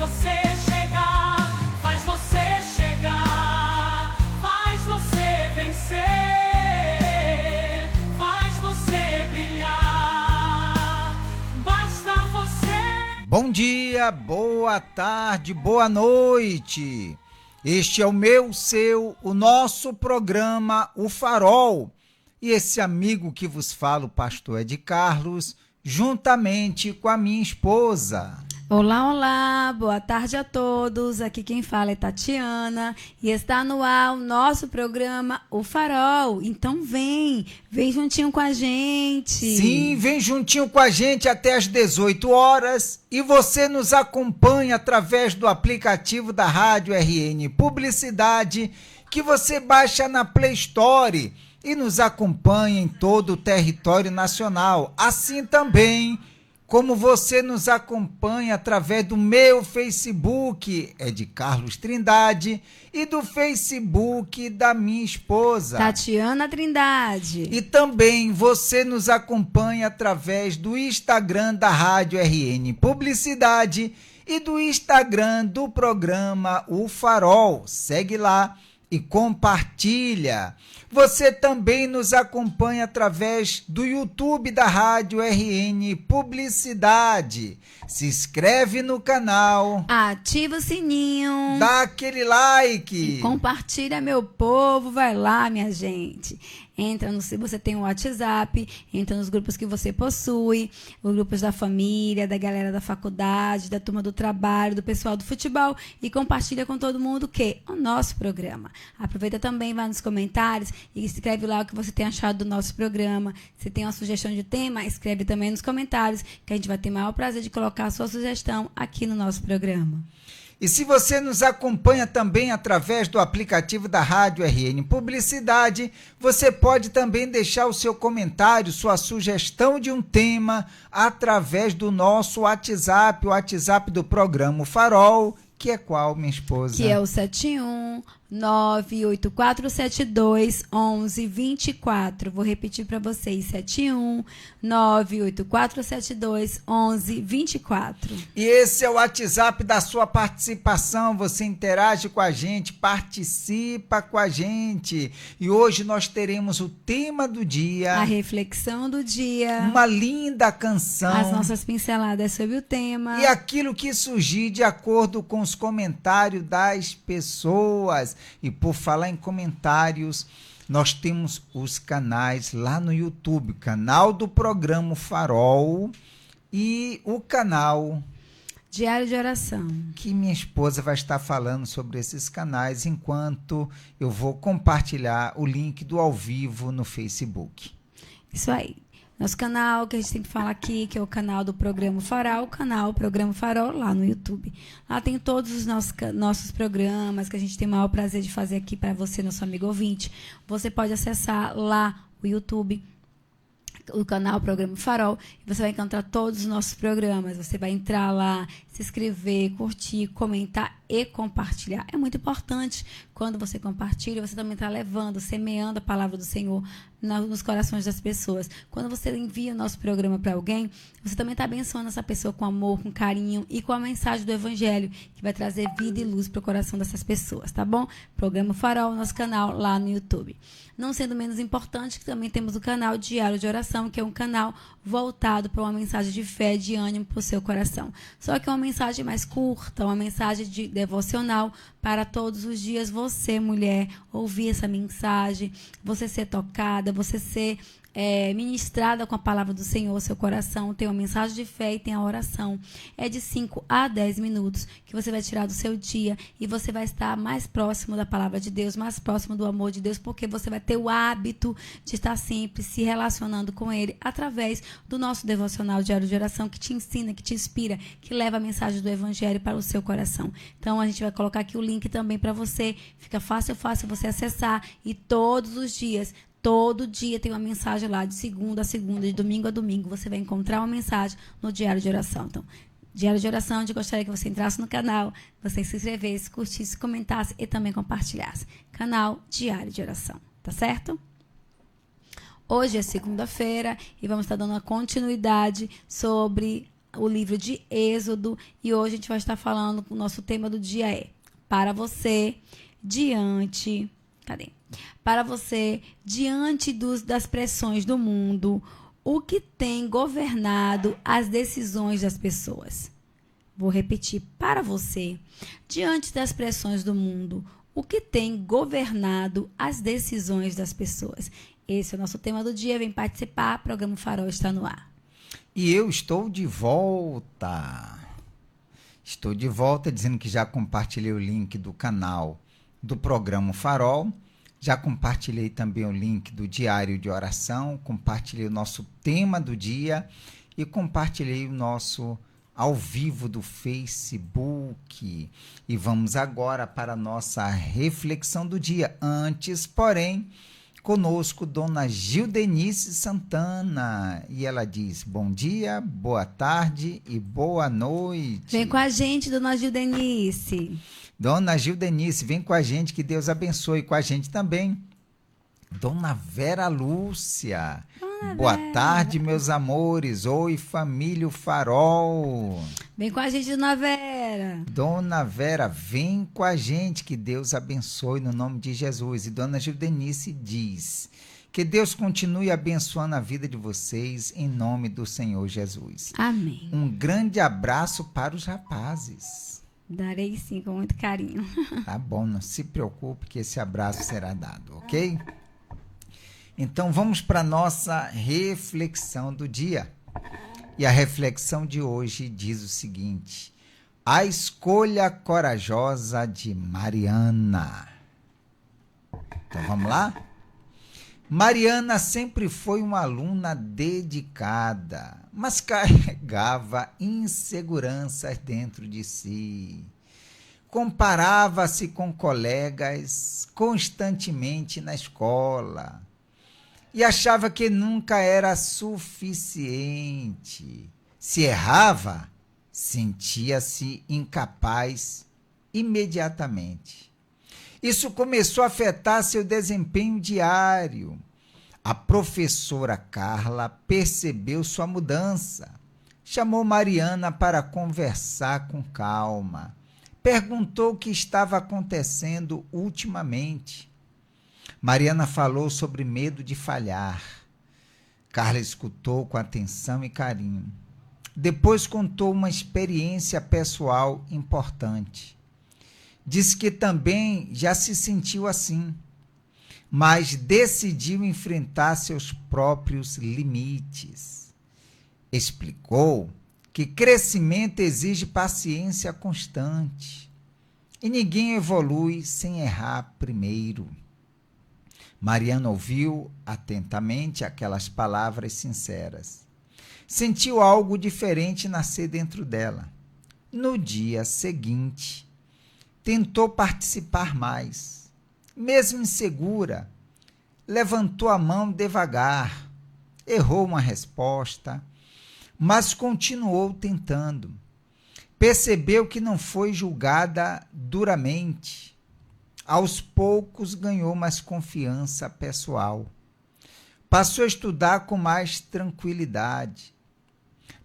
você chegar, faz você chegar, faz você vencer, faz você brilhar. Basta você. Bom dia, boa tarde, boa noite. Este é o meu, o nosso programa, O Farol. E esse amigo que vos fala, o pastor Ed Carlos, juntamente com a minha esposa. Olá, olá, boa tarde a todos. Aqui quem fala é Tatiana e está no ar o nosso programa O Farol. Então vem juntinho com a gente. Sim, vem juntinho com a gente até às 18 horas e você nos acompanha através do aplicativo da Rádio RN Publicidade que você baixa na Play Store e nos acompanha em todo o território nacional. Assim também como você nos acompanha através do meu Facebook, é de Carlos Trindade, e do Facebook da minha esposa, Tatiana Trindade. E também você nos acompanha através do Instagram da Rádio RN Publicidade e do Instagram do programa O Farol. Segue lá e compartilha. Você também nos acompanha através do YouTube da Rádio RN Publicidade. Se inscreve no canal, ativa o sininho, dá aquele like e compartilha, meu povo. Vai lá, minha gente. Entra se você tem um WhatsApp, entra nos grupos que você possui, os grupos da família, da galera da faculdade, da turma do trabalho, do pessoal do futebol, e compartilha com todo mundo o nosso programa. Aproveita também, vai nos comentários e escreve lá o que você tem achado do nosso programa. Se tem uma sugestão de tema, escreve também nos comentários, que a gente vai ter o maior prazer de colocar a sua sugestão aqui no nosso programa. E se você nos acompanha também através do aplicativo da Rádio RN Publicidade, você pode também deixar o seu comentário, sua sugestão de um tema através do nosso WhatsApp, o WhatsApp do programa O Farol, que é qual, minha esposa? Que é o 71984721124. Vou repetir para vocês, 71984721124. E esse é o WhatsApp da sua participação, você interage com a gente, participa com a gente. E hoje nós teremos o tema do dia, a reflexão do dia, uma linda canção, as nossas pinceladas sobre o tema e aquilo que surgir de acordo com os comentários das pessoas. E por falar em comentários, nós temos os canais lá no YouTube, o canal do programa Farol e o canal Diário de Oração, que minha esposa vai estar falando sobre esses canais enquanto eu vou compartilhar o link do ao vivo no Facebook. Isso aí. Nosso canal, que a gente tem que falar aqui, que é o canal do Programa Farol, o canal Programa Farol lá no YouTube. Lá tem todos os nossos programas que a gente tem o maior prazer de fazer aqui para você, nosso amigo ouvinte. Você pode acessar lá o YouTube, o canal Programa Farol, e você vai encontrar todos os nossos programas. Você vai entrar lá, se inscrever, curtir, comentar e compartilhar. É muito importante quando você compartilha, você também está levando, semeando a palavra do Senhor nos corações das pessoas. Quando você envia o nosso programa para alguém, você também está abençoando essa pessoa com amor, com carinho e com a mensagem do Evangelho, que vai trazer vida e luz para o coração dessas pessoas, tá bom? Programa Farol, nosso canal lá no YouTube. Não sendo menos importante, que também temos o canal Diário de Oração, que é um canal voltado para uma mensagem de fé, de ânimo para o seu coração. Só que é uma mensagem mais curta, uma mensagem de devocional para todos os dias. Você, mulher, ouvir essa mensagem, você ser tocada, você ser ministrada com a palavra do Senhor, seu coração. Tem uma mensagem de fé e tem a oração. É de 5 a 10 minutos que você vai tirar do seu dia e você vai estar mais próximo da palavra de Deus, mais próximo do amor de Deus, porque você vai ter o hábito de estar sempre se relacionando com Ele através do nosso devocional Diário de Oração, que te ensina, que te inspira, que leva a mensagem do Evangelho para o seu coração. Então, a gente vai colocar aqui o link também para você. Fica fácil você acessar e todos os dias, todo dia tem uma mensagem lá, de segunda a segunda, de domingo a domingo, você vai encontrar uma mensagem no Diário de Oração. Então, Diário de Oração, eu gostaria que você entrasse no canal, você se inscrevesse, curtisse, comentasse e também compartilhasse. Canal Diário de Oração, tá certo? Hoje é segunda-feira e vamos estar dando uma continuidade sobre o livro de Êxodo, e hoje a gente vai estar falando, o nosso tema do dia é para você diante, cadê? Para você diante das pressões do mundo, o que tem governado as decisões das pessoas. Vou repetir, para você, diante das pressões do mundo, o que tem governado as decisões das pessoas. Esse é o nosso tema do dia, vem participar, o programa Farol está no ar. E eu estou de volta. Estou de volta dizendo que já compartilhei o link do canal do programa Farol, já compartilhei também o link do diário de oração, compartilhei o nosso tema do dia e compartilhei o nosso ao vivo do Facebook. E vamos agora para a nossa reflexão do dia. Antes, porém, conosco Dona Gildenice Santana. E ela diz: bom dia, boa tarde e boa noite. Vem com a gente, Dona Gildenice. Dona Gildenice, vem com a gente, que Deus abençoe. Com a gente também Dona Vera Lúcia. Boa tarde, meus amores. Oi, família Farol. Vem com a gente, Dona Vera. Dona Vera, vem com a gente, que Deus abençoe no nome de Jesus. E Dona Gildenice diz que Deus continue abençoando a vida de vocês em nome do Senhor Jesus. Amém. Um grande abraço para os rapazes. Darei sim, com muito carinho. Tá bom, não se preocupe que esse abraço será dado, ok? Então vamos para a nossa reflexão do dia. E a reflexão de hoje diz o seguinte: a escolha corajosa de Mariana. Então vamos lá? Mariana sempre foi uma aluna dedicada, mas carregava inseguranças dentro de si. Comparava-se com colegas constantemente na escola e achava que nunca era suficiente. Se errava, sentia-se incapaz imediatamente. Isso começou a afetar seu desempenho diário. A professora Carla percebeu sua mudança. Chamou Mariana para conversar com calma. Perguntou o que estava acontecendo ultimamente. Mariana falou sobre medo de falhar. Carla escutou com atenção e carinho. Depois contou uma experiência pessoal importante. Disse que também já se sentiu assim, mas decidiu enfrentar seus próprios limites. Explicou que crescimento exige paciência constante e ninguém evolui sem errar primeiro. Mariana ouviu atentamente aquelas palavras sinceras. Sentiu algo diferente nascer dentro dela. No dia seguinte, tentou participar mais. Mesmo insegura, levantou a mão devagar, errou uma resposta, mas continuou tentando. Percebeu que não foi julgada duramente. Aos poucos ganhou mais confiança pessoal. Passou a estudar com mais tranquilidade.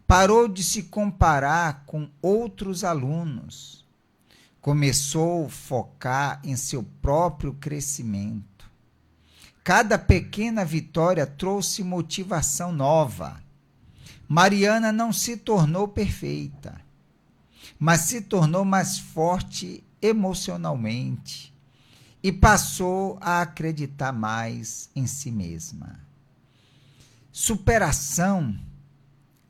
Parou de se comparar com outros alunos. Começou a focar em seu próprio crescimento. Cada pequena vitória trouxe motivação nova. Mariana não se tornou perfeita, mas se tornou mais forte emocionalmente e passou a acreditar mais em si mesma. Superação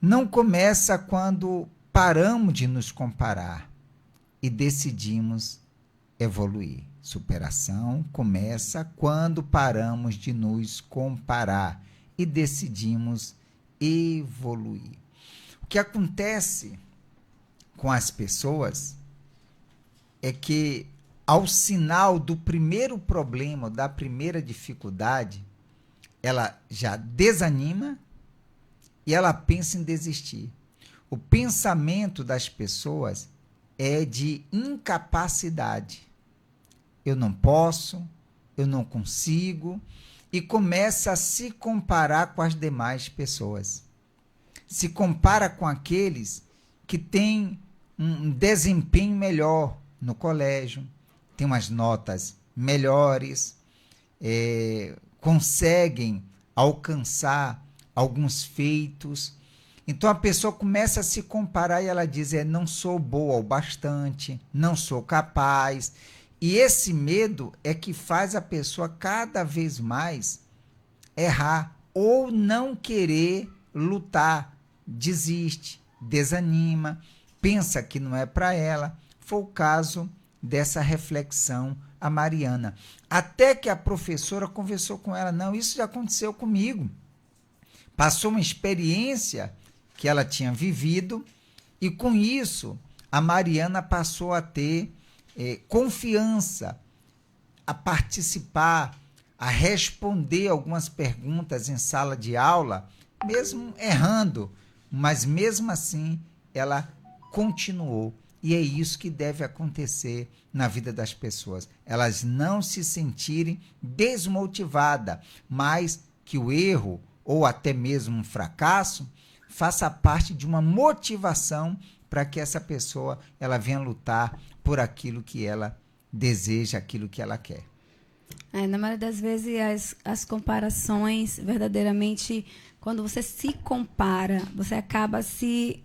não começa quando paramos de nos comparar e decidimos evoluir. Superação começa quando paramos de nos comparar e decidimos evoluir. O que acontece com as pessoas é que, ao sinal do primeiro problema, da primeira dificuldade, ela já desanima e ela pensa em desistir. O pensamento das pessoas é de incapacidade. Eu não posso, eu não consigo, e começa a se comparar com as demais pessoas. Se compara com aqueles que tem um desempenho melhor no colégio, tem umas notas melhores, conseguem alcançar alguns feitos. Então a pessoa começa a se comparar e ela diz, não sou boa o bastante, não sou capaz. E esse medo é que faz a pessoa cada vez mais errar ou não querer lutar, desiste, desanima, pensa que não é para ela. Foi o caso dessa reflexão a Mariana. Até que a professora conversou com ela, não, isso já aconteceu comigo. Passou uma experiência que ela tinha vivido e com isso a Mariana passou a ter confiança, a participar, a responder algumas perguntas em sala de aula, mesmo errando, mas mesmo assim ela continuou. E é isso que deve acontecer na vida das pessoas. Elas não se sentirem desmotivadas, mas que o erro ou até mesmo um fracasso faça parte de uma motivação para que essa pessoa ela venha lutar por aquilo que ela deseja, aquilo que ela quer. Na maioria das vezes, as comparações, verdadeiramente, quando você se compara, você acaba se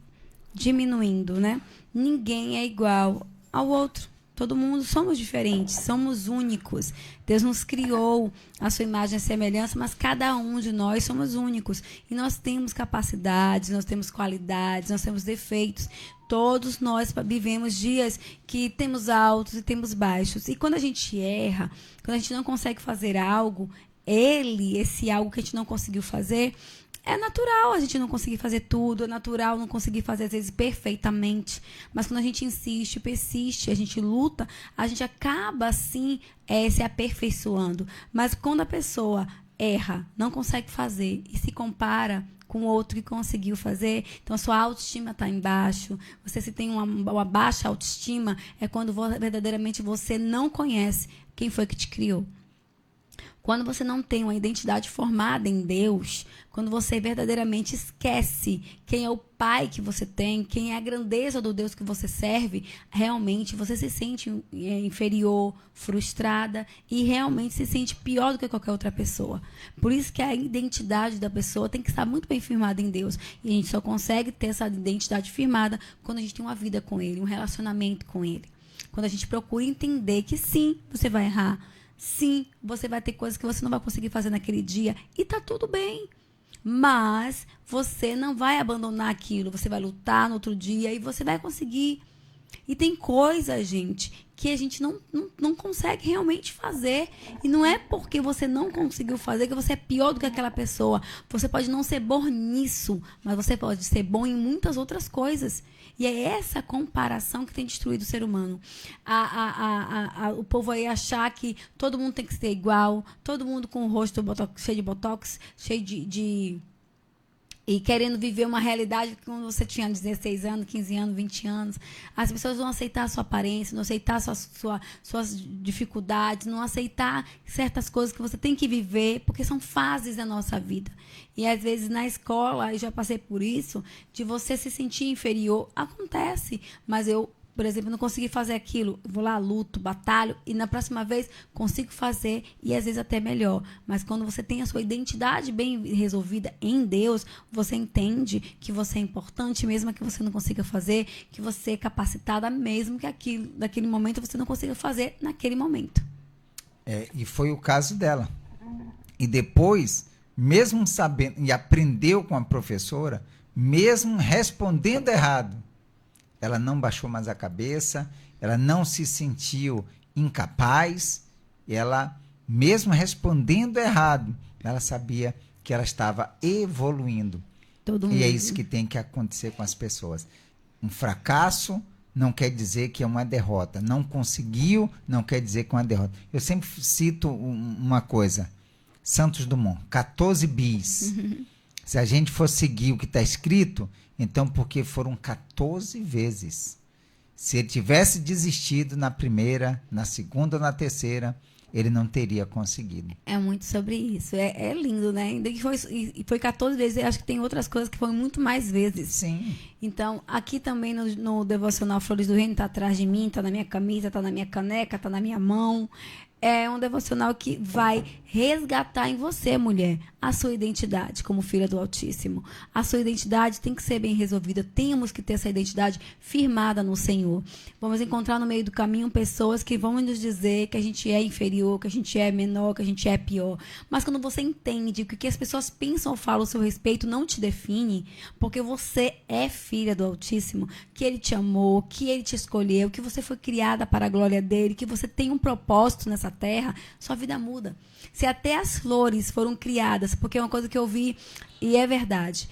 diminuindo, né? Ninguém é igual ao outro. Todo mundo somos diferentes, somos únicos. Deus nos criou a sua imagem e semelhança, mas cada um de nós somos únicos. E nós temos capacidades, nós temos qualidades, nós temos defeitos. Todos nós vivemos dias que temos altos e temos baixos. E quando a gente erra, quando a gente não consegue fazer algo, esse algo que a gente não conseguiu fazer, é natural a gente não conseguir fazer tudo, é natural não conseguir fazer, às vezes, perfeitamente. Mas quando a gente insiste, persiste, a gente luta, a gente acaba, assim, se aperfeiçoando. Mas quando a pessoa erra, não consegue fazer e se compara com outro que conseguiu fazer, então a sua autoestima está embaixo. Você, se tem uma baixa autoestima, é quando verdadeiramente você não conhece quem foi que te criou. Quando você não tem uma identidade formada em Deus, quando você verdadeiramente esquece quem é o Pai que você tem, quem é a grandeza do Deus que você serve, realmente você se sente inferior, frustrada e realmente se sente pior do que qualquer outra pessoa. Por isso que a identidade da pessoa tem que estar muito bem firmada em Deus. E a gente só consegue ter essa identidade firmada quando a gente tem uma vida com Ele, um relacionamento com Ele. Quando a gente procura entender que sim, você vai errar. Sim, você vai ter coisas que você não vai conseguir fazer naquele dia e tá tudo bem. Mas você não vai abandonar aquilo, você vai lutar no outro dia e você vai conseguir. E tem coisas, gente, que a gente não consegue realmente fazer. E não é porque você não conseguiu fazer que você é pior do que aquela pessoa. Você pode não ser bom nisso, mas você pode ser bom em muitas outras coisas. E é essa comparação que tem destruído o ser humano. O povo aí achar que todo mundo tem que ser igual, todo mundo com o rosto cheio de botox, cheio e querendo viver uma realidade que quando você tinha 16 anos, 15 anos, 20 anos, as pessoas vão aceitar a sua aparência, não aceitar suas dificuldades, não aceitar certas coisas que você tem que viver, porque são fases da nossa vida. E às vezes na escola, eu já passei por isso, de você se sentir inferior, acontece, mas eu, por exemplo, não consegui fazer aquilo, vou lá, luto, batalho, e na próxima vez consigo fazer, e às vezes até melhor. Mas quando você tem a sua identidade bem resolvida em Deus, você entende que você é importante, mesmo que você não consiga fazer, que você é capacitada, mesmo que naquele momento você não consiga fazer naquele momento. E foi o caso dela. E depois, mesmo sabendo, e aprendeu com a professora, mesmo respondendo errado, ela não baixou mais a cabeça, ela não se sentiu incapaz, ela, mesmo respondendo errado, ela sabia que ela estava evoluindo. E é isso que tem que acontecer com as pessoas. Um fracasso não quer dizer que é uma derrota. Não conseguiu, não quer dizer que é uma derrota. Eu sempre cito uma coisa, Santos Dumont, 14 bis. Se a gente for seguir o que está escrito, então porque foram 14 vezes. Se ele tivesse desistido na primeira, na segunda ou na terceira, ele não teria conseguido. É muito sobre isso. É lindo, né? Ainda que foi 14 vezes, eu acho que tem outras coisas que foram muito mais vezes. Sim. Então, aqui também no Devocional Flores do Reino, tá atrás de mim, tá na minha camisa, tá na minha caneca, tá na minha mão. É um devocional que vai resgatar em você, mulher, a sua identidade como filha do Altíssimo. A sua identidade tem que ser bem resolvida. Temos que ter essa identidade firmada no Senhor. Vamos encontrar no meio do caminho pessoas que vão nos dizer que a gente é inferior, que a gente é menor, que a gente é pior. Mas quando você entende que o que as pessoas pensam ou falam a seu respeito não te define, porque você é filha do Altíssimo, que Ele te amou, que Ele te escolheu, que você foi criada para a glória dEle, que você tem um propósito nessa terra, sua vida muda. Se até as flores foram criadas, porque é uma coisa que eu vi e é verdade.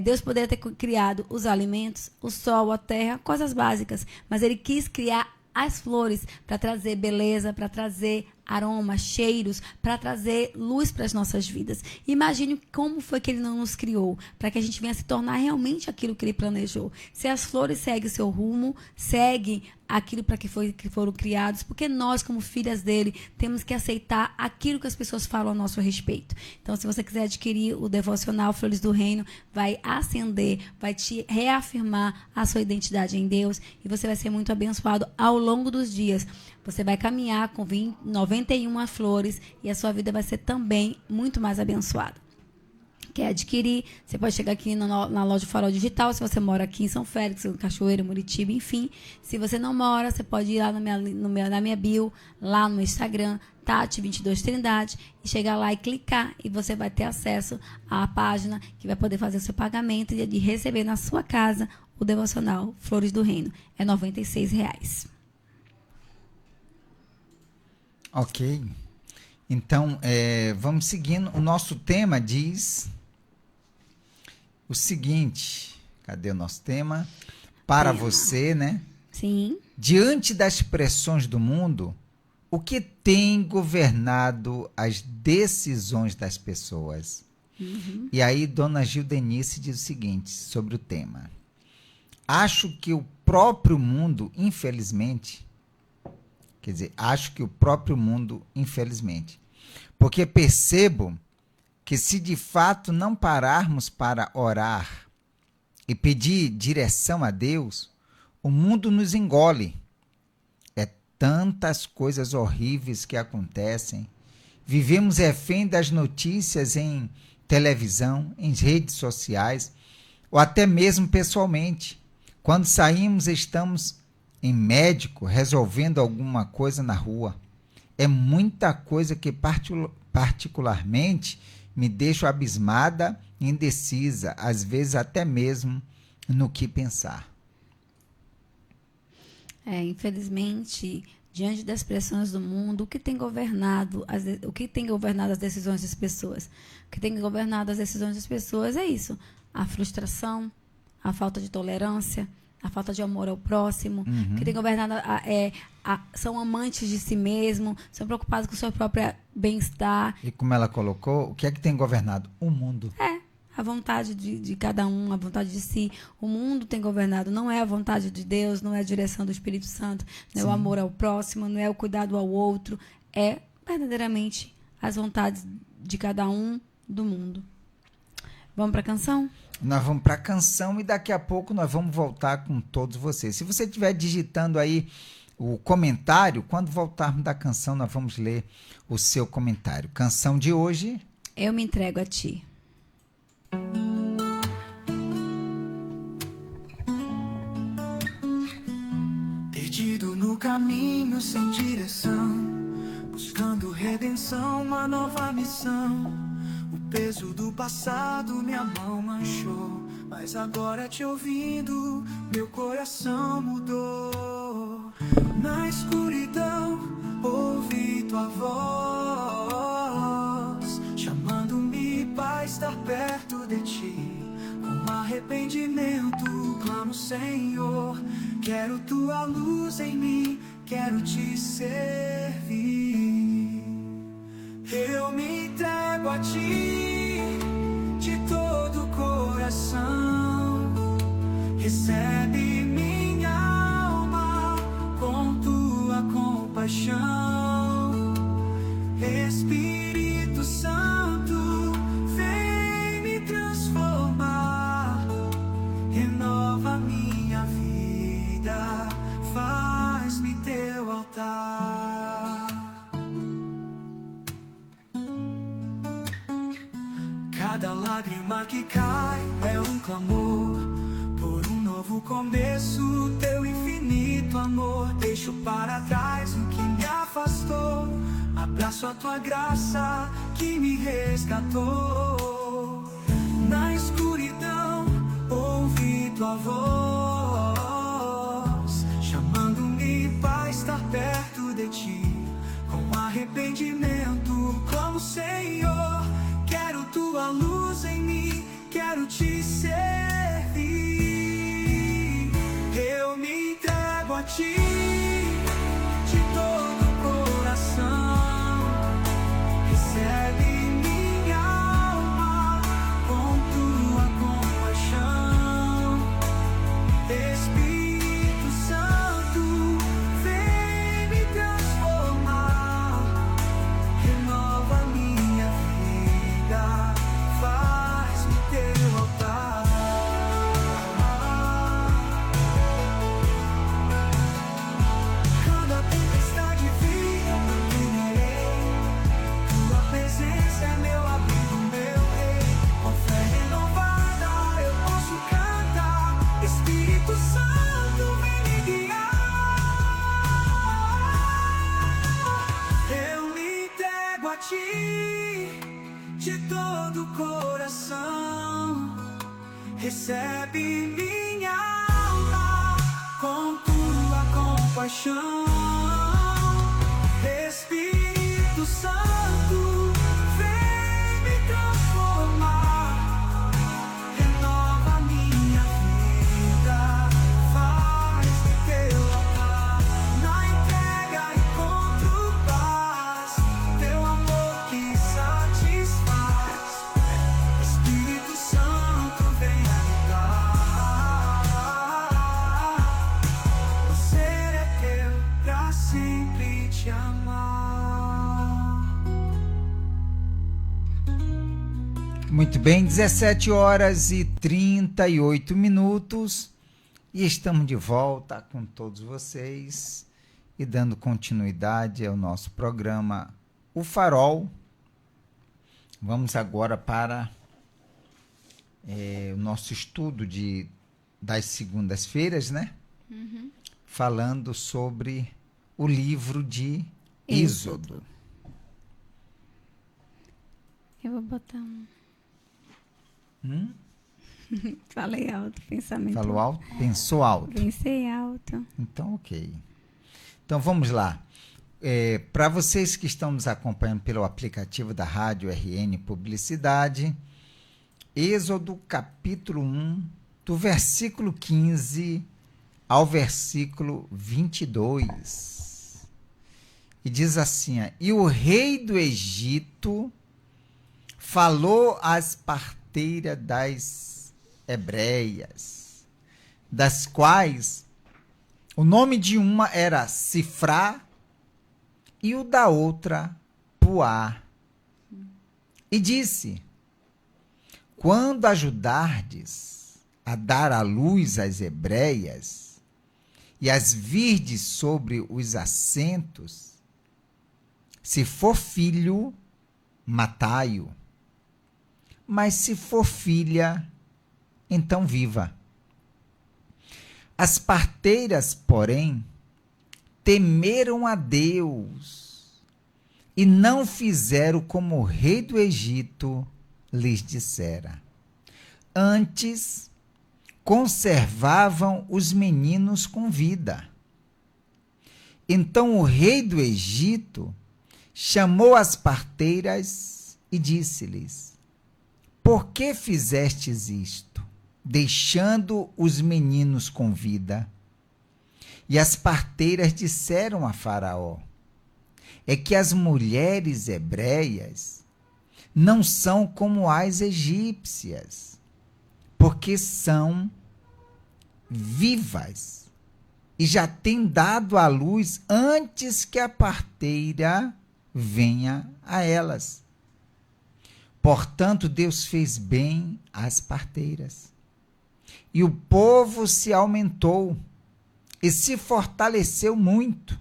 Deus poderia ter criado os alimentos, o sol, a terra, coisas básicas, mas Ele quis criar as flores para trazer beleza, para trazer aroma, cheiros, para trazer luz para as nossas vidas. Imagine como foi que Ele não nos criou, para que a gente venha se tornar realmente aquilo que Ele planejou. Se as flores seguem o seu rumo, seguem aquilo para que foram criados, porque nós, como filhas dele, temos que aceitar aquilo que as pessoas falam a nosso respeito. Então, se você quiser adquirir o devocional Flores do Reino, vai acender, vai te reafirmar a sua identidade em Deus e você vai ser muito abençoado ao longo dos dias. Você vai caminhar com 91 flores e a sua vida vai ser também muito mais abençoada. Quer adquirir, você pode chegar aqui na loja Farol Digital, se você mora aqui em São Félix, em Cachoeira, Muritiba, enfim. Se você não mora, você pode ir lá na minha bio, lá no Instagram, Tati22 Trindade, e chegar lá e clicar, e você vai ter acesso à página que vai poder fazer o seu pagamento e de receber na sua casa o devocional Flores do Reino. É R$ 96. Ok. Então, vamos seguindo. O nosso tema diz o seguinte. Cadê o nosso tema? Para você, né? Sim. Diante das pressões do mundo, o que tem governado as decisões das pessoas? Uhum. E aí, dona Gildenice diz o seguinte sobre o tema. Acho que o próprio mundo, infelizmente, porque percebo que se de fato não pararmos para orar e pedir direção a Deus, o mundo nos engole. É tantas coisas horríveis que acontecem. Vivemos refém das notícias em televisão, em redes sociais, ou até mesmo pessoalmente. Quando saímos, estamos em médico resolvendo alguma coisa na rua. É muita coisa que particularmente me deixa abismada e indecisa, às vezes até mesmo no que pensar. Infelizmente, diante das pressões do mundo, o que tem governado as decisões das pessoas? O que tem governado as decisões das pessoas é isso: a frustração, a falta de tolerância, a falta de amor ao próximo. O que tem governado são amantes de si mesmo, são preocupados com o seu próprio bem-estar. E como ela colocou, o que é que tem governado? O mundo. A vontade de cada um, a vontade de si. O mundo tem governado, não é a vontade de Deus, não é a direção do Espírito Santo, não é o amor ao próximo, não é o cuidado ao outro, é verdadeiramente as vontades de cada um do mundo. Vamos para a canção? Nós vamos para a canção e daqui a pouco nós vamos voltar com todos vocês. Se você estiver digitando aí o comentário, quando voltarmos da canção, nós vamos ler o seu comentário. Canção de hoje: Eu me entrego a ti. Perdido no caminho sem direção, buscando redenção, uma nova missão. O peso do passado minha mão manchou, mas agora te ouvindo, meu coração mudou. Na escuridão ouvi tua voz, chamando-me para estar perto de ti. Com arrependimento clamo, Senhor, quero tua luz em mim, quero te servir. Eu me entrego a ti, de todo o coração. Recebe minha alma com tua compaixão. altar. Cada lágrima que cai é um clamor por um novo começo, teu infinito amor. Deixo para trás o que me afastou, abraço a tua graça que me resgatou. Na escuridão ouvi tua voz, chamando-me para estar perto de ti. Com arrependimento clamo, Senhor, quero tua luz em mim, quero te servir. Eu me entrego a ti de todo o coração. Recebe minha alma com tua compaixão. Espírito Santo, vem me transformar. Renova minha vida, faz-me teu altar. Quando a tempestade vir, eu temerei. Tua presença é meu abrigo, meu rei. Com fé renovada eu posso cantar. Espírito Santo, vem me guiar. Eu me entrego a ti de todo o coração. Recebe minha alma com tua compaixão. Espírito Santo, vem me transformar. Renova minha vida, faz-me teu altar. Na entrega encontro paz, teu amor que satisfaz. Espírito Santo, vem habitar. O ser é teu pra sempre te amar. Muito bem, 17 horas e 38 minutos e estamos de volta com todos vocês e dando continuidade ao nosso programa O Farol. Vamos agora para o nosso estudo das segundas-feiras, né? Falando sobre o livro de Êxodo. Eu vou botar um. Falei alto, pensamento. Falou alto? Pensou alto? Pensei alto. Então, ok. Então, vamos lá. Para vocês que estão nos acompanhando pelo aplicativo da Rádio RN Publicidade, Êxodo capítulo 1, do versículo 15 ao versículo 22. E diz assim: e o rei do Egito falou às parteiras das hebreias, das quais o nome de uma era Sifrá e o da outra Puá. E disse: quando ajudardes a dar à luz as hebreias e as virdes sobre os assentos, se for filho, matai-o, mas se for filha, então viva. As parteiras, porém, temeram a Deus e não fizeram como o rei do Egito lhes dissera. Antes, conservavam os meninos com vida. Então o rei do Egito chamou as parteiras e disse-lhes: por que fizestes isto, deixando os meninos com vida? E as parteiras disseram a Faraó: é que as mulheres hebreias não são como as egípcias, porque são vivas e já têm dado à luz antes que a parteira venha a elas. Portanto, Deus fez bem às parteiras. E o povo se aumentou e se fortaleceu muito.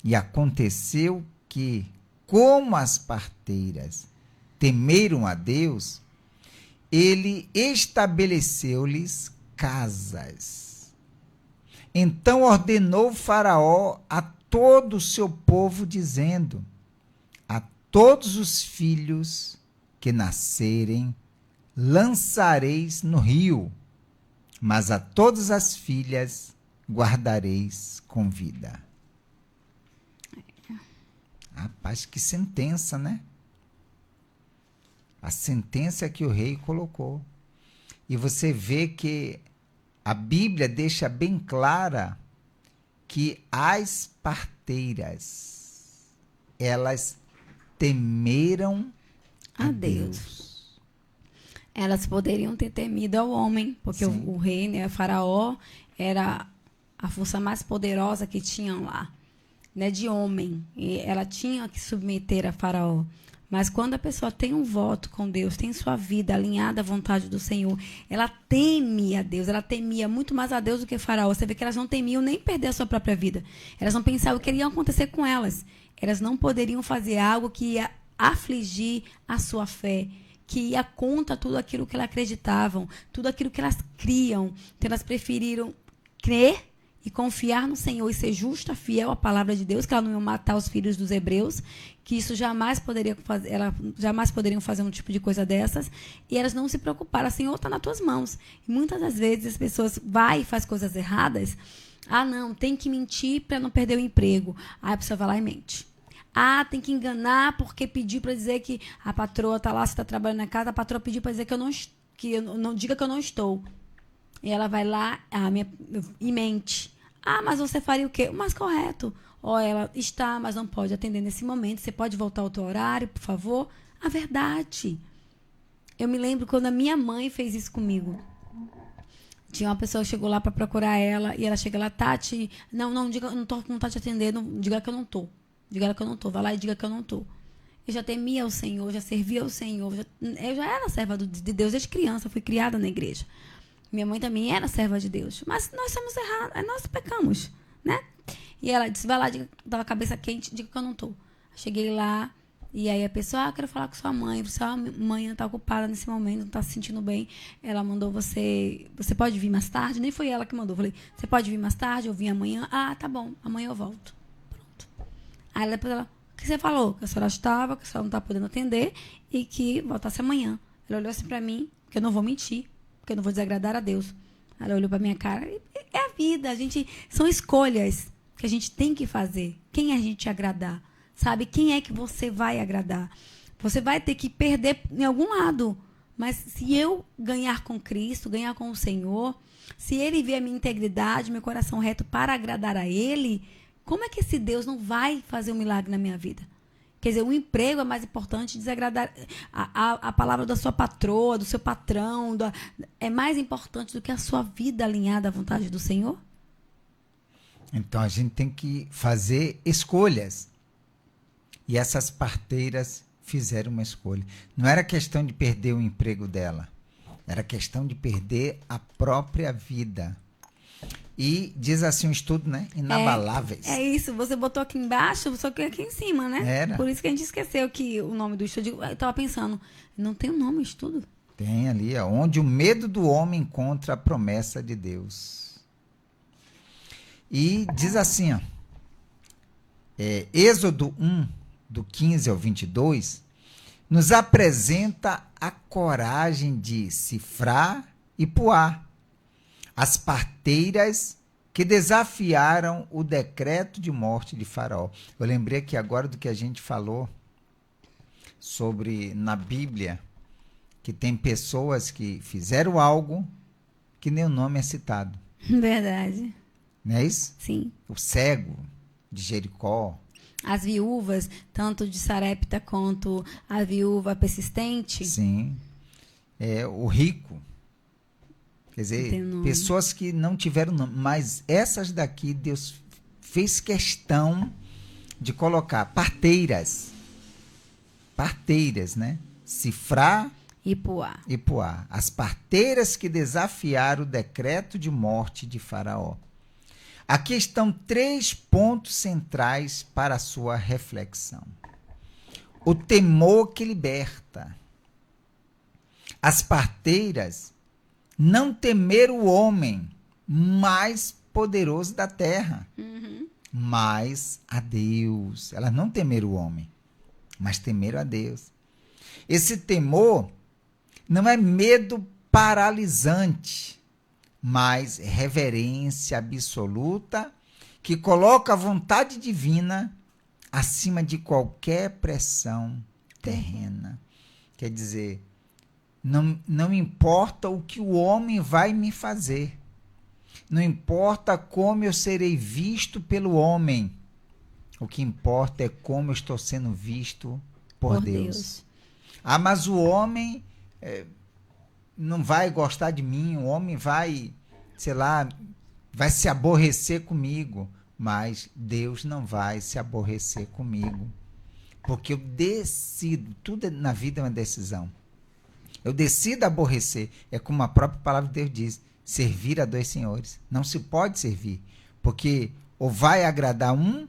E aconteceu que, como as parteiras temeram a Deus, ele estabeleceu-lhes casas. Então ordenou Faraó a todo o seu povo, dizendo: a todos os filhos que nascerem lançareis no rio, mas a todas as filhas guardareis com vida. Rapaz, que sentença, né? A sentença que o rei colocou. E você vê que a Bíblia deixa bem clara que as parteiras, elas temeram a Deus. Elas poderiam ter temido ao homem, porque o rei, né, o faraó, era a força mais poderosa que tinham lá, né, de homem. E ela tinha que submeter a faraó. Mas quando a pessoa tem um voto com Deus, tem sua vida alinhada à vontade do Senhor, ela teme a Deus, ela temia muito mais a Deus do que Faraó. Você vê que elas não temiam nem perder a sua própria vida. Elas não pensavam o que ia acontecer com elas. Elas não poderiam fazer algo que ia afligir a sua fé, que ia contra tudo aquilo que elas acreditavam, tudo aquilo que elas criam. Então elas preferiram crer e confiar no Senhor e ser justa, fiel à palavra de Deus, que ela não ia matar os filhos dos hebreus, que isso jamais jamais poderiam fazer um tipo de coisa dessas, e elas não se preocuparam. O Senhor está nas tuas mãos. E muitas das vezes as pessoas vai e faz coisas erradas. Ah, não, tem que mentir para não perder o emprego. Aí a pessoa vai lá e mente. Ah, tem que enganar porque pediu para dizer que a patroa está lá, você está trabalhando na casa, a patroa pediu para dizer que eu não diga que eu não estou. E ela vai lá e mente. Ah, mas você faria o quê? O mais correto. Ó, ela está, mas não pode atender nesse momento. Você pode voltar ao teu horário, por favor? A verdade. Eu me lembro quando a minha mãe fez isso comigo. Tinha uma pessoa que chegou lá para procurar ela, e ela chega lá: Tati, não, diga, não tá te atendendo, diga que eu não tô. Diga que eu não tô, vai lá e diga que eu não tô. Eu já temia o Senhor, já servia ao Senhor, eu já era serva de Deus desde criança, fui criada na igreja. Minha mãe também era serva de Deus. Mas nós somos errados, nós pecamos, né? E ela disse: vai lá, dava a cabeça quente, diga que eu não tô. Cheguei lá, e aí a pessoa: quero falar com sua mãe. Sua mãe está ocupada nesse momento, não está se sentindo bem. Ela mandou você pode vir mais tarde? Nem foi ela que mandou. Falei: você pode vir mais tarde? Eu vim amanhã. Ah, tá bom, amanhã eu volto. Pronto. Aí depois ela: o que você falou? Que a senhora estava, que a senhora não está podendo atender e que voltasse amanhã. Ela olhou assim para mim, que eu não vou mentir, porque eu não vou desagradar a Deus. Ela olhou para minha cara. É a vida, são escolhas que a gente tem que fazer. Quem a gente agradar, sabe? Quem é que você vai agradar? Você vai ter que perder em algum lado. Mas se eu ganhar com Cristo, ganhar com o Senhor, se Ele ver a minha integridade, meu coração reto para agradar a Ele, como é que esse Deus não vai fazer um milagre na minha vida? Quer dizer, o emprego é mais importante, desagradar a palavra da sua patroa, do seu patrão, é mais importante do que a sua vida alinhada à vontade do Senhor? Então a gente tem que fazer escolhas. E essas parteiras fizeram uma escolha. Não era questão de perder o emprego dela, era questão de perder a própria vida. E diz assim um estudo, né? Inabaláveis. É isso, você botou aqui embaixo, só que aqui em cima, né? Era. Por isso que a gente esqueceu que o nome do estudo. Eu estava pensando, não tem um nome o estudo? Tem ali, ó, onde o medo do homem encontra a promessa de Deus. E diz assim, ó, Êxodo 1, do 15 ao 22, nos apresenta a coragem de Sifrá e Puá, as parteiras que desafiaram o decreto de morte de Faraó. Eu lembrei aqui agora do que a gente falou sobre na Bíblia, que tem pessoas que fizeram algo que nem o nome é citado. Verdade. Não é isso? Sim. O cego de Jericó. As viúvas, tanto de Sarepta quanto a viúva persistente. Sim. O rico. Quer dizer, pessoas que não tiveram nome. Mas essas daqui, Deus fez questão de colocar parteiras. Parteiras, né? Sifrá e Puá. E Puá. As parteiras que desafiaram o decreto de morte de Faraó. Aqui estão 3 pontos centrais para a sua reflexão. O temor que liberta. As parteiras não temeram o homem mais poderoso da terra, mas a Deus. Elas não temeram o homem, mas temeram a Deus. Esse temor não é medo paralisante, mas reverência absoluta que coloca a vontade divina acima de qualquer pressão terrena. Quer dizer, não importa o que o homem vai me fazer, não importa como eu serei visto pelo homem, o que importa é como eu estou sendo visto por Deus. Ah, mas o homem não vai gostar de mim, o homem vai, sei lá, vai se aborrecer comigo, mas Deus não vai se aborrecer comigo, porque eu decido, tudo na vida é uma decisão. Eu decido aborrecer, é como a própria palavra de Deus diz, servir a 2 senhores. Não se pode servir, porque ou vai agradar um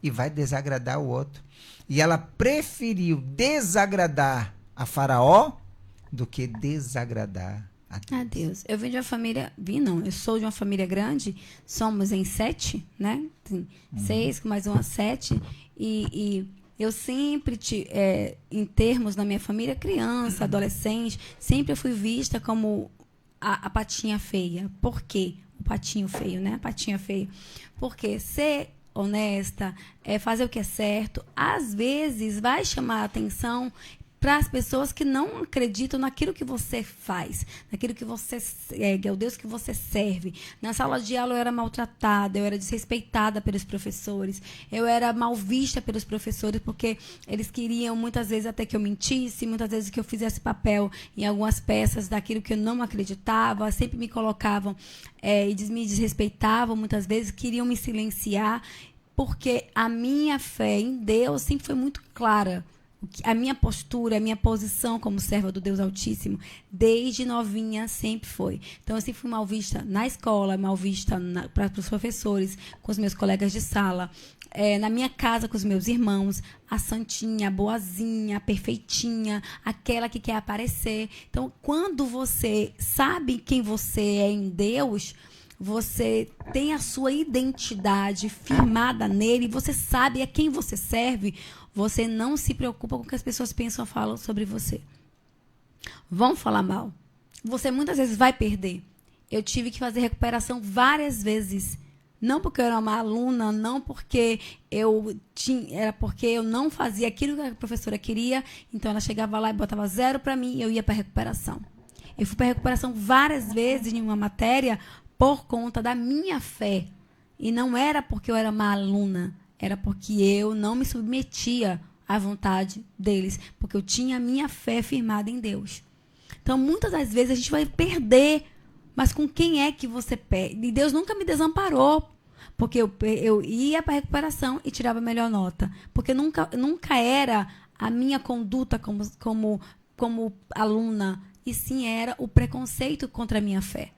e vai desagradar o outro. E ela preferiu desagradar a Faraó do que desagradar a Deus. Eu venho de uma família, eu sou de uma família grande, somos em 7, né? 6 com mais 7, e eu sempre, em termos na minha família, criança, adolescente, sempre fui vista como a patinha feia. Por quê? O patinho feio, né? A patinha feia. Porque ser honesta, fazer o que é certo, às vezes vai chamar a atenção para as pessoas que não acreditam naquilo que você faz, naquilo que você segue, é o Deus que você serve. Na sala de aula eu era maltratada, eu era desrespeitada pelos professores, eu era mal vista pelos professores, porque eles queriam muitas vezes até que eu mentisse, muitas vezes que eu fizesse papel em algumas peças daquilo que eu não acreditava, sempre me colocavam e me desrespeitavam, muitas vezes queriam me silenciar, porque a minha fé em Deus sempre foi muito clara. A minha postura, a minha posição como serva do Deus Altíssimo, desde novinha, sempre foi. Então, eu sempre fui mal vista na escola, mal vista para os professores, com os meus colegas de sala, na minha casa com os meus irmãos, a santinha, a boazinha, a perfeitinha, aquela que quer aparecer. Então, quando você sabe quem você é em Deus, você tem a sua identidade firmada nele, você sabe a quem você serve, você não se preocupa com o que as pessoas pensam ou falam sobre você. Vão falar mal. Você muitas vezes vai perder. Eu tive que fazer recuperação várias vezes. Não porque eu era uma aluna, não porque era porque eu não fazia aquilo que a professora queria, então ela chegava lá e botava 0 para mim e eu ia para recuperação. Eu fui para recuperação várias vezes em uma matéria por conta da minha fé. E não era porque eu era uma aluna, era porque eu não me submetia à vontade deles, porque eu tinha a minha fé firmada em Deus. Então, muitas das vezes a gente vai perder, mas com quem é que você perde? E Deus nunca me desamparou, porque eu ia para a recuperação e tirava a melhor nota, porque nunca era a minha conduta como aluna, e sim era o preconceito contra a minha fé.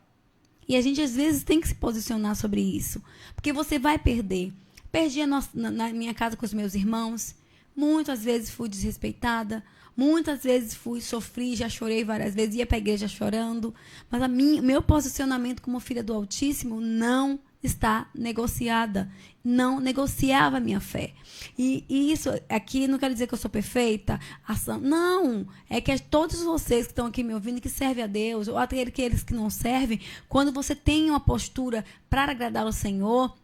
E a gente, às vezes, tem que se posicionar sobre isso. Porque você vai perder. Perdi na minha casa com os meus irmãos. Muitas vezes fui desrespeitada. Muitas vezes sofri, já chorei várias vezes. Ia para a igreja chorando. Mas meu posicionamento como filha do Altíssimo não está negociada. Não negociava a minha fé. E isso aqui não quer dizer que eu sou perfeita. Não, é que todos vocês que estão aqui me ouvindo, que servem a Deus, ou até aqueles que não servem, quando você tem uma postura para agradar ao Senhor,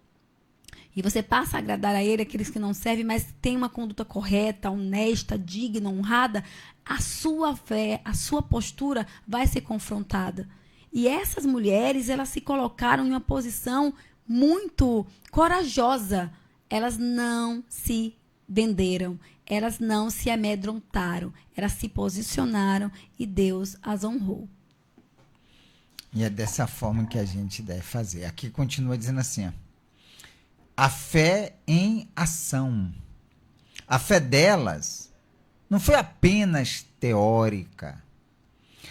e você passa a agradar a Ele, aqueles que não servem, mas tem uma conduta correta, honesta, digna, honrada, a sua fé, a sua postura vai ser confrontada. E essas mulheres, elas se colocaram em uma posição muito corajosa. Elas não se venderam, elas não se amedrontaram, elas se posicionaram e Deus as honrou. E é dessa forma que a gente deve fazer. Aqui continua dizendo assim, ó, a fé em ação. A fé delas não foi apenas teórica,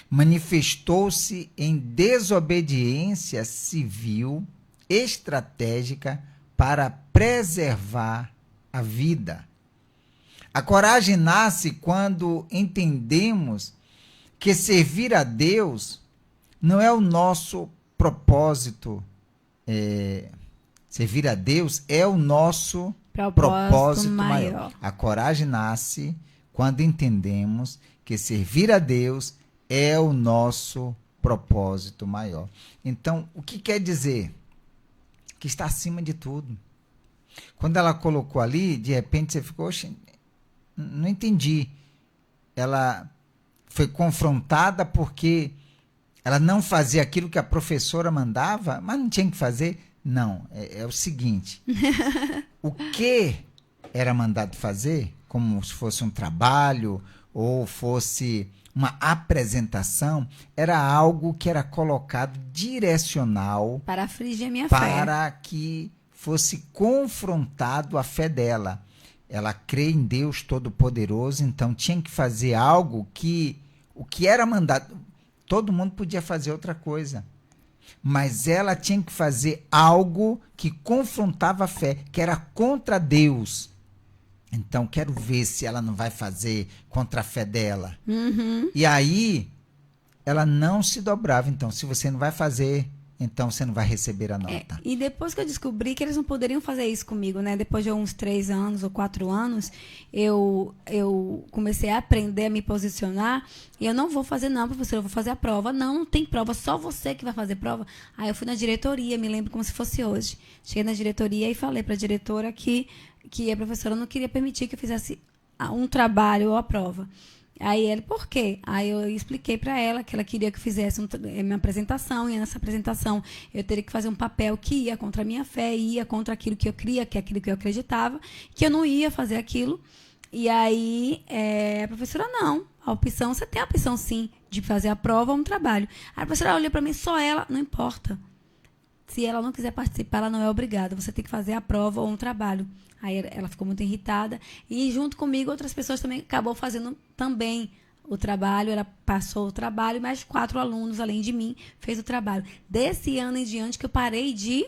manifestou-se em desobediência civil estratégica para preservar a vida. A coragem nasce quando entendemos que servir a Deus não é o nosso propósito. Servir a Deus é o nosso propósito maior. A coragem nasce quando entendemos que servir a Deus é o nosso propósito maior. Então, o que quer dizer? Que está acima de tudo. Quando ela colocou ali, de repente você ficou, não entendi. Ela foi confrontada porque ela não fazia aquilo que a professora mandava, mas não tinha que fazer. Não, é o seguinte. O que era mandado fazer, como se fosse um trabalho ou fosse uma apresentação, era algo que era colocado direcional para afligir a minha fé, para que fosse confrontado a fé dela. Ela crê em Deus Todo-Poderoso, então tinha que fazer algo que o que era mandado, todo mundo podia fazer outra coisa, mas ela tinha que fazer algo que confrontava a fé, que era contra Deus. Então, quero ver se ela não vai fazer contra a fé dela. Uhum. E aí, ela não se dobrava. Então, se você não vai fazer, então você não vai receber a nota. E depois que eu descobri que eles não poderiam fazer isso comigo, né? Depois de uns 3 anos ou 4 anos, eu comecei a aprender a me posicionar. E eu não vou fazer não, professora, eu vou fazer a prova. Não tem prova, só você que vai fazer prova. Aí eu fui na diretoria, me lembro como se fosse hoje. Cheguei na diretoria e falei para a diretora que a professora não queria permitir que eu fizesse um trabalho ou a prova. Aí ela, por quê? Aí eu expliquei para ela que ela queria que eu fizesse uma apresentação, e nessa apresentação eu teria que fazer um papel que ia contra a minha fé, ia contra aquilo que eu cria, que é aquilo que eu acreditava, que eu não ia fazer aquilo. E aí a professora, não, a opção, você tem a opção sim, de fazer a prova ou um trabalho. Aí a professora olhou para mim, só ela, não importa. Se ela não quiser participar, ela não é obrigada, você tem que fazer a prova ou um trabalho. Aí ela ficou muito irritada. E junto comigo, outras pessoas também acabou fazendo também o trabalho. Ela passou o trabalho, mais 4 alunos, além de mim, fez o trabalho. Desse ano em diante que eu parei de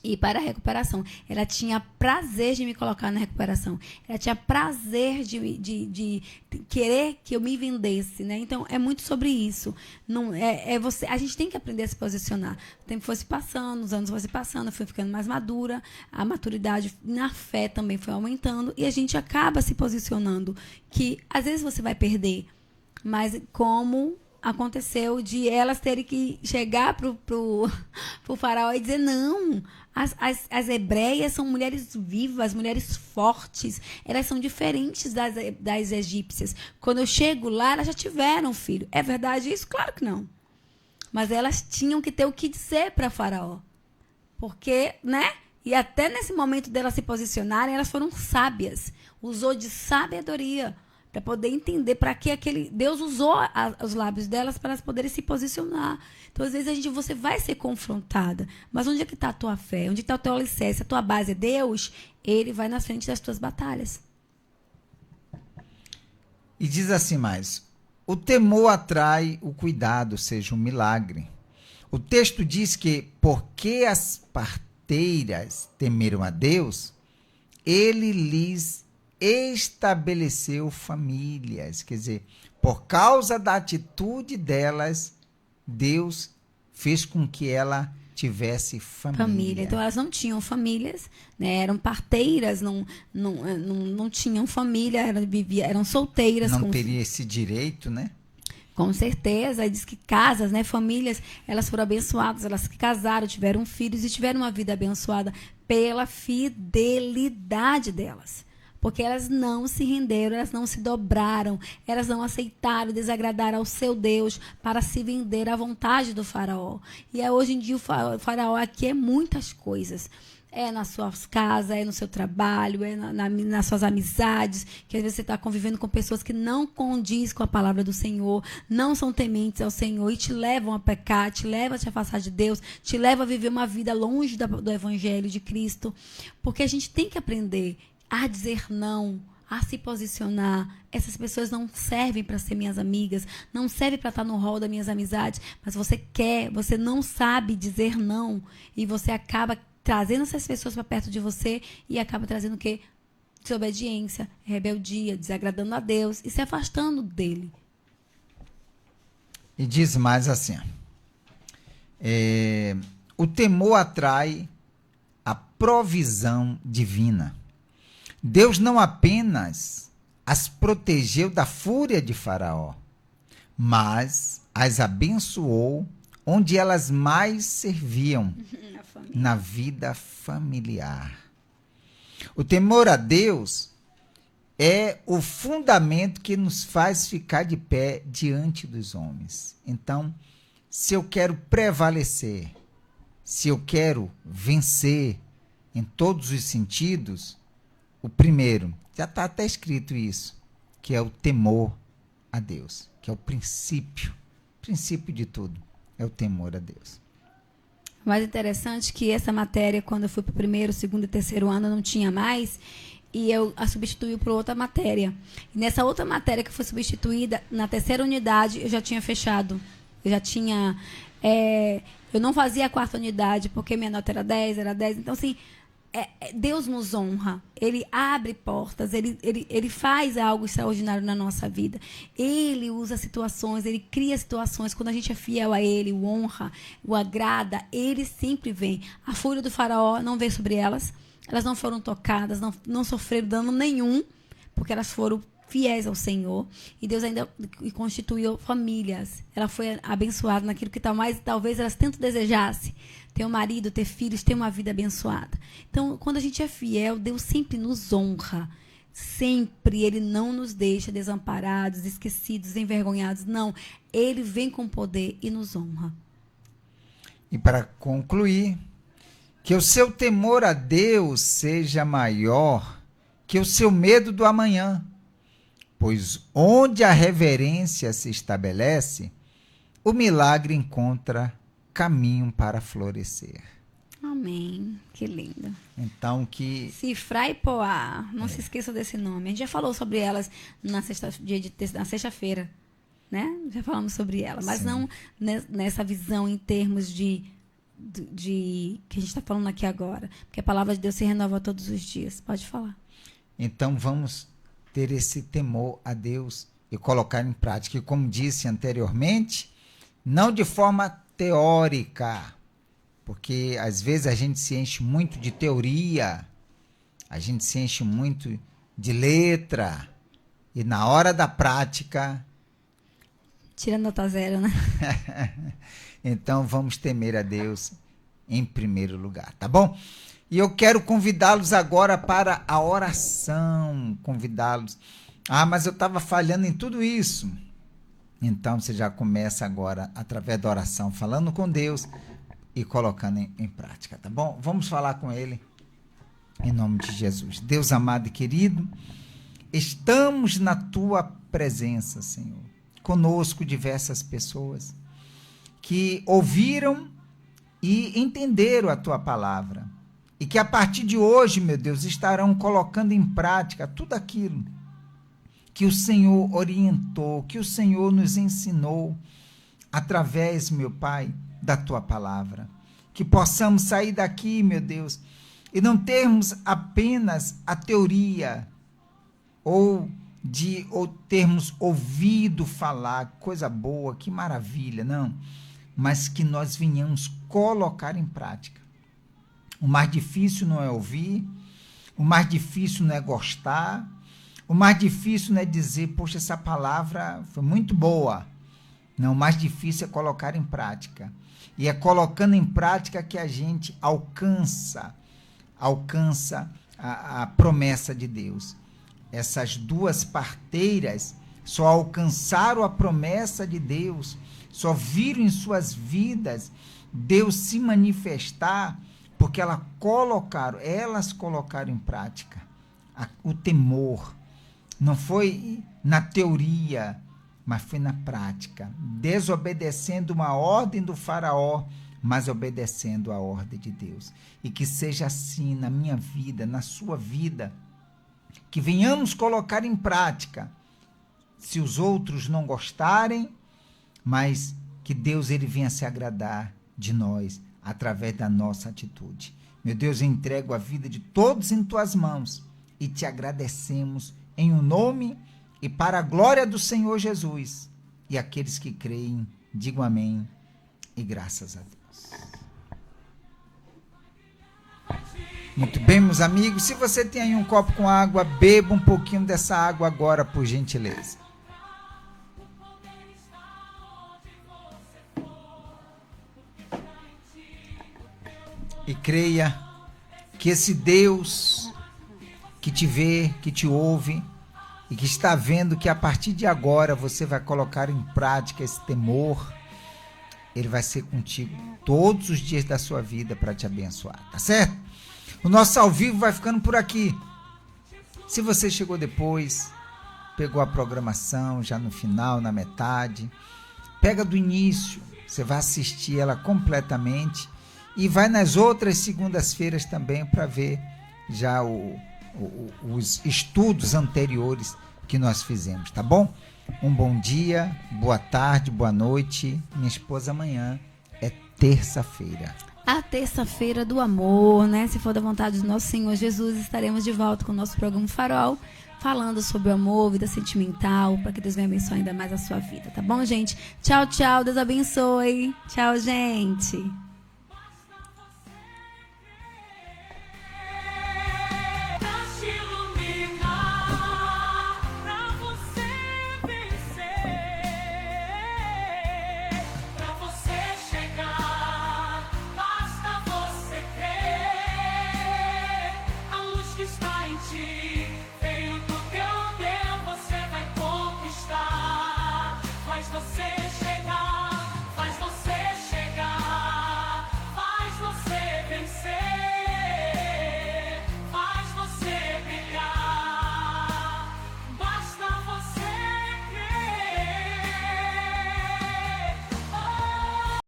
ir para a recuperação. Ela tinha prazer de me colocar na recuperação. Ela tinha prazer de querer que eu me vendesse, né? Então, é muito sobre isso. Não, a gente tem que aprender a se posicionar. O tempo foi se passando, os anos foram se passando, eu fui ficando mais madura, a maturidade na fé também foi aumentando, e a gente acaba se posicionando, que às vezes você vai perder, mas como aconteceu de elas terem que chegar pro faraó e dizer, não, as hebreias são mulheres vivas, mulheres fortes, elas são diferentes das egípcias. Quando eu chego lá, elas já tiveram filho. É verdade isso? Claro que não. Mas elas tinham que ter o que dizer para faraó. Porque, né? E até nesse momento delas se posicionarem, elas foram sábias. Usou de sabedoria para poder entender para que Deus usou os lábios delas para elas poderem se posicionar. Então, às vezes, você vai ser confrontada. Mas onde é que está a tua fé? Onde está o teu alicerce? A tua base é Deus? Ele vai na frente das tuas batalhas. E diz assim mais: o temor atrai o cuidado, seja um milagre. O texto diz que, porque as parteiras temeram a Deus, ele lhes estabeleceu famílias. Quer dizer, por causa da atitude delas, Deus fez com que ela tivesse família. Então, elas não tinham famílias, né? Eram parteiras, não tinham família, eram solteiras. Não teria esse direito, né? Com certeza. Aí diz que casas, né? Famílias, elas foram abençoadas, elas que casaram, tiveram filhos e tiveram uma vida abençoada pela fidelidade delas. Porque elas não se renderam, elas não se dobraram, elas não aceitaram desagradar ao seu Deus para se vender à vontade do faraó. E hoje em dia o faraó aqui é muitas coisas. É nas suas casas, é no seu trabalho, é nas suas amizades, que às vezes você está convivendo com pessoas que não condiz com a palavra do Senhor, não são tementes ao Senhor e te levam a pecar, te levam a te afastar de Deus, te levam a viver uma vida longe do Evangelho de Cristo. Porque a gente tem que aprender a dizer não, a se posicionar. Essas pessoas não servem para ser minhas amigas, não servem para estar no hall das minhas amizades, mas você quer, você não sabe dizer não, e você acaba trazendo essas pessoas para perto de você e acaba trazendo o quê? Desobediência, rebeldia, desagradando a Deus e se afastando dele. E diz mais assim, o temor atrai a provisão divina. Deus não apenas as protegeu da fúria de Faraó, mas as abençoou onde elas mais serviam, na vida familiar. O temor a Deus é o fundamento que nos faz ficar de pé diante dos homens. Então, se eu quero prevalecer, se eu quero vencer em todos os sentidos, o primeiro, já está até escrito isso, que é o temor a Deus, que é o princípio de tudo, é o temor a Deus. O mais interessante é que essa matéria, quando eu fui para o primeiro, segundo e terceiro ano, não tinha mais, e eu a substituí por outra matéria. E nessa outra matéria que foi substituída, na terceira unidade, eu já tinha fechado. Eu já tinha... eu não fazia a quarta unidade, porque minha nota era 10. Então, assim, Deus nos honra. Ele abre portas, ele faz algo extraordinário na nossa vida. Ele usa situações, ele cria situações. Quando a gente é fiel a ele, o honra, o agrada, ele sempre vem. A fúria do Faraó não veio sobre elas. Elas não foram tocadas, não sofreram dano nenhum, porque elas foram fiéis ao Senhor. E Deus ainda constituiu famílias. Ela foi abençoada naquilo que talvez elas tanto desejassem. Ter um marido, ter filhos, ter uma vida abençoada. Então, quando a gente é fiel, Deus sempre nos honra. Sempre. Ele não nos deixa desamparados, esquecidos, envergonhados. Não. Ele vem com poder e nos honra. E para concluir, que o seu temor a Deus seja maior que o seu medo do amanhã. Pois onde a reverência se estabelece, o milagre encontra caminho para florescer. Amém. Que lindo. Então que... Cifra e Poá. Não se esqueça desse nome. A gente já falou sobre elas na sexta-feira, né? Já falamos sobre elas. Mas não nessa visão em termos de que a gente está falando aqui agora. Porque a palavra de Deus se renova todos os dias. Pode falar. Então vamos ter esse temor a Deus e colocar em prática. E como disse anteriormente, não de forma teórica, porque às vezes a gente se enche muito de teoria, a gente se enche muito de letra, e na hora da prática... Tira nota zero, né? Então vamos temer a Deus em primeiro lugar, tá bom? E eu quero convidá-los agora para a oração, convidá-los. Mas eu estava falhando em tudo isso. Então você já começa agora, através da oração, falando com Deus e colocando em prática, tá bom? Vamos falar com Ele, em nome de Jesus. Deus amado e querido, estamos na Tua presença, Senhor. Conosco diversas pessoas que ouviram e entenderam a Tua palavra. E que a partir de hoje, meu Deus, estarão colocando em prática tudo aquilo que o Senhor orientou, que o Senhor nos ensinou através, meu Pai, da Tua palavra. Que possamos sair daqui, meu Deus, e não termos apenas a teoria ou termos ouvido falar, coisa boa, que maravilha, não, mas que nós venhamos colocar em prática. O mais difícil não é ouvir, o mais difícil não é gostar, o mais difícil não é dizer, poxa, essa palavra foi muito boa. Não, o mais difícil é colocar em prática. E é colocando em prática que a gente alcança a promessa de Deus. Essas duas parteiras só alcançaram a promessa de Deus, só viram em suas vidas Deus se manifestar, porque elas colocaram em prática o temor. Não foi na teoria, mas foi na prática, desobedecendo uma ordem do Faraó, mas obedecendo a ordem de Deus. E que seja assim na minha vida, na sua vida, que venhamos colocar em prática, se os outros não gostarem, mas que Deus ele venha se agradar de nós através da nossa atitude. Meu Deus, eu entrego a vida de todos em tuas mãos e te agradecemos em o nome e para a glória do Senhor Jesus. E aqueles que creem, digam amém e graças a Deus. Muito bem, meus amigos, se você tem aí um copo com água, beba um pouquinho dessa água agora, por gentileza. E creia que esse Deus que te vê, que te ouve e que está vendo que a partir de agora você vai colocar em prática esse temor, ele vai ser contigo todos os dias da sua vida para te abençoar, tá certo? O nosso ao vivo vai ficando por aqui. Se você chegou depois, pegou a programação já no final, na metade, pega do início, você vai assistir ela completamente e vai nas outras segundas-feiras também para ver já os estudos anteriores que nós fizemos, tá bom? Um bom dia, boa tarde, boa noite. Minha esposa, amanhã é terça-feira. A terça-feira do amor, né? Se for da vontade do nosso Senhor Jesus, estaremos de volta com o nosso programa Farol, falando sobre o amor, vida sentimental, para que Deus venha abençoar ainda mais a sua vida, tá bom, gente? Tchau, tchau, Deus abençoe. Tchau, gente.